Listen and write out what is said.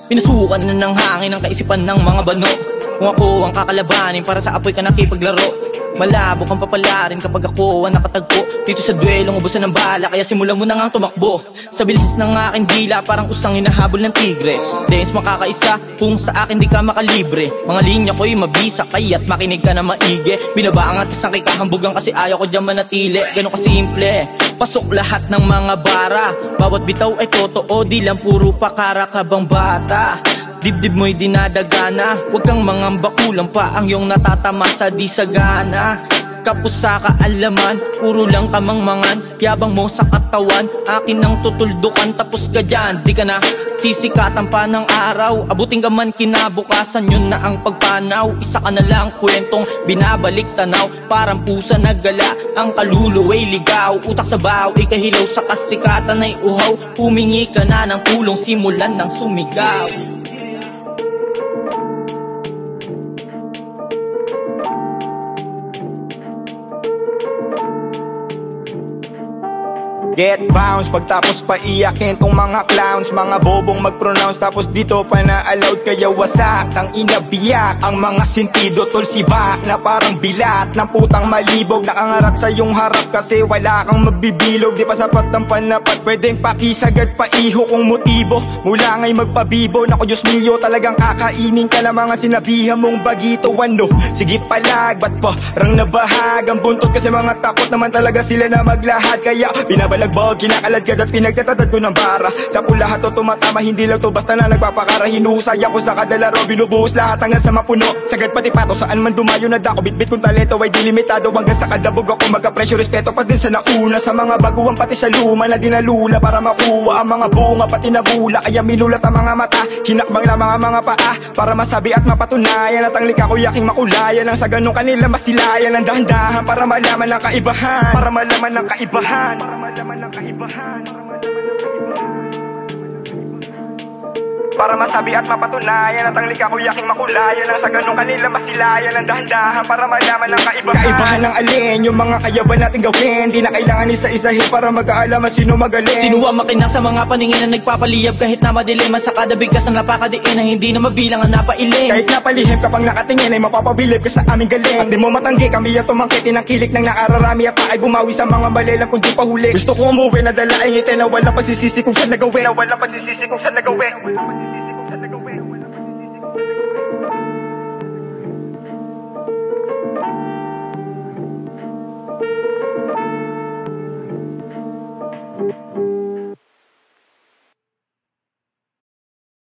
Pinasukan na ng hangin ang kaisipan ng mga bano. Kung ako ang kakalabanin, para sa apoy ka nakipaglaro. Malabo kang papalarin kapag ako ang nakatagpo. Dito sa duelong ubusan ng bala, kaya simulan mo na ngang tumakbo. Sa bilis ng aking dila, parang usang hinahabol ng tigre. Dance makakaisa kung sa akin di ka makalibre. Mga linya ko'y mabisa, kaya't makinig ka na maigi. Binaba ang atas ng kikahambugan kasi ayaw ko dyan manatili. Ganon kasimple, pasok lahat ng mga bara. Bawat bitaw ay totoo, di lang puro pakara ka bang bata. Dibdib mo'y dinadagana, huwag kang mangamba, kulang pa ang iyong natatama sa di sagana. Kapos sa kaalaman, puro lang kamangmangan, yabang mo sa katawan, akin ang tutuldukan, tapos ka dyan, di ka na sisikatan pa ng araw. Abutin ka man kinabukasan, yun na ang pagpanaw. Isa ka na lang kwentong binabalik tanaw, parang pusa naggala, ang kaluluwa'y ligaw. Utak sa bahaw, ikahilaw sa kasikatan ay uhaw. Humingi ka na ng tulong, simulan ng sumigaw. Get bounce, pagtapos paiyakin tong mga clowns. Mga bobong mag-pronounce, tapos dito pa na-allowed. Kaya wasak, ang inabiyak ang mga sentido, tulsibak na parang bilat ng putang malibog. Nakangarat sa iyong harap kasi wala kang mabibilog. Di pa sapat ng panapat, pwedeng pakisagad paiho kung motibo. Mula ngay magpabibo, naku Diyos mio, talagang kakainin ka na mga sinabihan mong bagito. Ano, sige palag, ba't parang nabahag ang buntot? Kasi mga takot naman talaga sila na maglahad. Kaya binabalag kinakalad ka at pinagtatadad ko ng bara. Sa lahat to tumatama, hindi lang to basta na nagpapakara. Hinusay ako sa kadalaro, binubuhos lahat hanggang sa mapuno. Sagad pati pato, saan man dumayo na dako. Bitbit kong talento ay di limitado, hanggang sa kadabog ako magka-presyo. Respeto pa din sa nauna, sa mga baguhan pati sa luma na dinalula para makuha ang mga bunga pati nabula. Kaya minulat ang mga mata, hinakbang lang mga paa, para masabi at mapatunayan at ang likha ko'y aking makulayan. Ang sa ganong kanila masilayan ng dahan-dahan, para malaman ang kaibahan, para malaman ang kaibahan, para malaman ang kaibahan, para masabi at mapatunayan at ang likha ko'y aking makulayan. Ang sa ganong kanila masilayan ng dahan-dahan, para malaman ang kaibahan. Kaibahan ng alin, yung mga kayaban natin gawin. Di na kailangan isa-isahin para mag-aalaman sino magaling. Sino ang makinang sa mga paningin na nagpapaliyab, kahit na madiliman sa kada bigkas na napakadiin na hindi na mabilang ang napailing. Kahit napalihim kapag nakatingin ay mapapabilib ka sa aming galing. At di mo matanggi kami ang tumangkitin ng kilik ng nakararami at ay bumawi sa mga balilang kung di pa huli. Gusto ko umuwi na dalaing ngiti na walang pagsisisi kung saan nagawin, na walang pagsisisi kung saan nagawin.